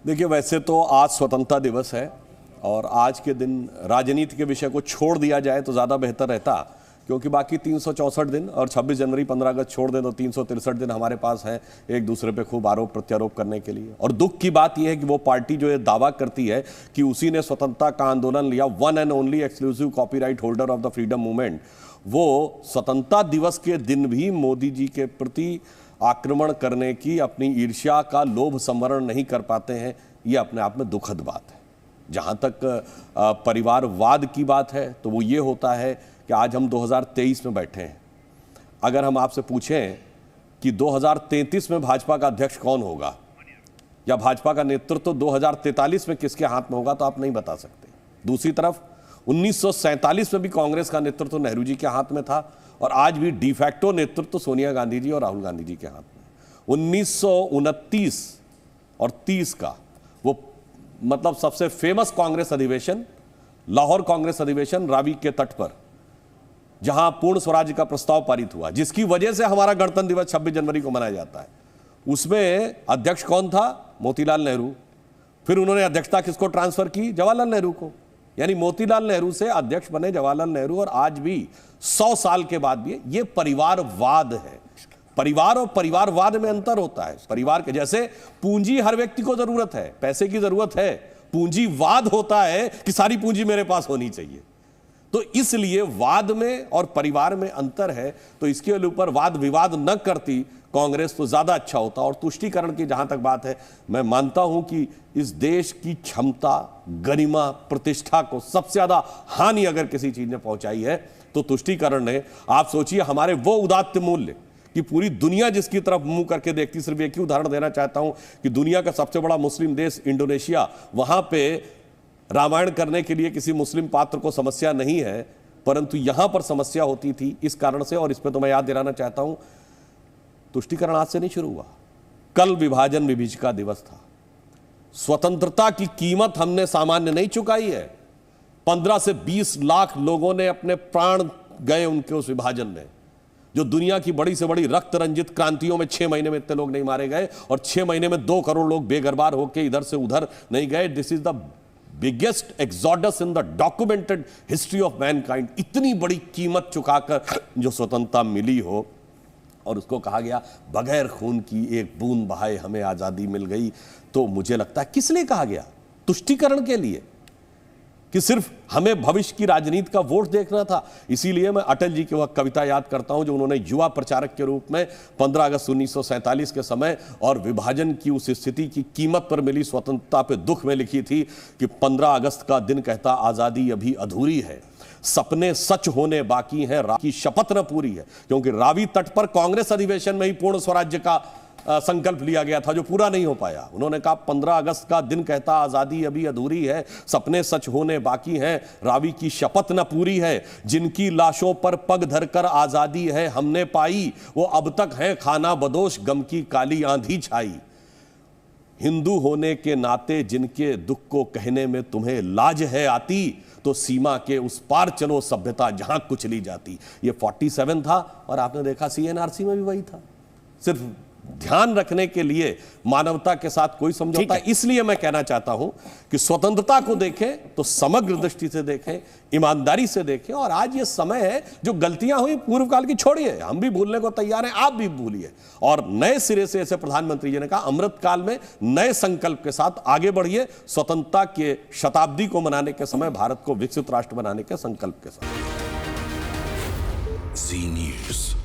देखिए, वैसे तो आज स्वतंत्रता दिवस है और आज के दिन राजनीति के विषय को छोड़ दिया जाए तो ज़्यादा बेहतर रहता, क्योंकि बाकी 364 दिन और 26 जनवरी 15 अगस्त छोड़ दें तो 363 दिन हमारे पास है एक दूसरे पे खूब आरोप प्रत्यारोप करने के लिए। और दुख की बात यह है कि वो पार्टी जो ये दावा करती है कि उसी ने स्वतंत्रता का आंदोलन लिया, one and only exclusive copyright holder of the freedom movement, वो स्वतंत्रता दिवस के दिन भी मोदी जी के प्रति आक्रमण करने की अपनी ईर्ष्या का लोभ संवरण नहीं कर पाते हैं। ये अपने आप में दुखद बात है। जहाँ तक परिवारवाद की बात है तो वो ये होता है कि आज हम 2023 में बैठे हैं। अगर हम आपसे पूछें कि 2033 में भाजपा का अध्यक्ष कौन होगा या भाजपा का नेतृत्व 2043 में किसके हाथ में होगा, तो आप नहीं बता सकते। दूसरी तरफ 1947 में भी कांग्रेस का नेतृत्व नेहरू जी के हाथ में था और आज भी डिफैक्टो नेतृत्व सोनिया गांधी जी और राहुल गांधी जी के हाथ में। 1929 और 30 का वो मतलब सबसे फेमस कांग्रेस अधिवेशन, लाहौर कांग्रेस अधिवेशन रावी के तट पर, जहां पूर्ण स्वराज्य का प्रस्ताव पारित हुआ, जिसकी वजह से हमारा गणतंत्र दिवस 26 जनवरी को मनाया जाता है। उसमें अध्यक्ष कौन था? मोतीलाल नेहरू। फिर उन्होंने अध्यक्षता किसको ट्रांसफर की? जवाहरलाल नेहरू को। यानी मोतीलाल नेहरू से अध्यक्ष बने जवाहरलाल नेहरू, और आज भी 100 साल के बाद भी ये परिवारवाद है। परिवार और परिवारवाद में अंतर होता है। परिवार के जैसे पूंजी हर व्यक्ति को जरूरत है, पैसे की जरूरत है, पूंजीवाद होता है कि सारी पूंजी मेरे पास होनी चाहिए। तो इसलिए वाद में और परिवार में अंतर है, तो इसके ऊपर वाद विवाद न करती कांग्रेस तो ज्यादा अच्छा होता। और तुष्टीकरण की जहां तक बात है, मैं मानता हूं कि इस देश की क्षमता, गरिमा, प्रतिष्ठा को सबसे ज्यादा हानि अगर किसी चीज ने पहुंचाई है तो तुष्टीकरण ने। आप सोचिए, हमारे वो उदात्त मूल्य कि पूरी दुनिया जिसकी तरफ मुंह करके देखती, सिर्फ एक ही उदाहरण देना चाहता हूं कि दुनिया का सबसे बड़ा मुस्लिम देश इंडोनेशिया, वहां पे रामायण करने के लिए किसी मुस्लिम पात्र को समस्या नहीं है, परंतु यहां पर समस्या होती थी इस कारण से। और इस पर तो मैं याद दिलाना चाहता हूं, तुष्टीकरण आज से नहीं शुरू हुआ, कल विभाजन विभीषिका दिवस था। स्वतंत्रता की कीमत हमने सामान्य नहीं चुकाई है। 15 से 20 लाख लोगों ने अपने प्राण गए उनके उस विभाजन में। जो दुनिया की बड़ी से बड़ी रक्त रंजित क्रांतियों में 6 महीने में इतने लोग नहीं मारे गए, और 6 महीने में 2 करोड़ लोग बेघरबार होकर इधर से उधर नहीं गए। This is the biggest exodus in the documented history of Mankind. इतनी बड़ी कीमत चुकाकर जो स्वतंत्रता मिली हो, और उसको कहा गया बगैर खून की एक बूंद बहाए हमें आजादी मिल गई। तो मुझे लगता है किस लिए कहा गया? तुष्टीकरण के लिए, कि सिर्फ हमें भविष्य की राजनीति का वोट देखना था। इसीलिए मैं अटल जी की वह कविता याद करता हूं जो उन्होंने युवा प्रचारक के रूप में 15 अगस्त 1947 के समय और विभाजन की उस स्थिति की कीमत पर मिली स्वतंत्रता पे दुख में लिखी थी कि 15 अगस्त का दिन कहता आजादी अभी अधूरी है, सपने सच होने बाकी हैं, की शपथ न पूरी है। क्योंकि रावी तट पर कांग्रेस अधिवेशन में ही पूर्ण स्वराज्य का संकल्प लिया गया था जो पूरा नहीं हो पाया। उन्होंने कहा 15 अगस्त का दिन कहता आजादी अभी अधूरी है, सपने सच होने बाकी हैं, रावी की शपथ न पूरी है, जिनकी लाशों पर पग धरकर आजादी है हमने पाई, वो अब तक है खाना बदोश, गम की काली आंधी छाई। हिंदू होने के नाते जिनके दुख को कहने में तुम्हें लाज है आती, तो सीमा के उस पार चलो सभ्यता जहां कुचली जाती। ये 47 था और आपने देखा CNRC में भी वही था। सिर्फ ध्यान रखने के लिए मानवता के साथ कोई समझौता। इसलिए मैं कहना चाहता हूं कि स्वतंत्रता को देखें तो समग्र दृष्टि से देखें, ईमानदारी से देखें। और आज ये समय है, जो गलतियां हुई पूर्व काल की छोड़िए, हम भी भूलने को तैयार हैं, आप भी भूलिए, और नए सिरे से, ऐसे प्रधानमंत्री जी ने कहा, अमृत काल में नए संकल्प के साथ आगे बढ़िए, स्वतंत्रता के शताब्दी को मनाने के समय भारत को विकसित राष्ट्र बनाने के संकल्प के साथ। जी न्यूज़।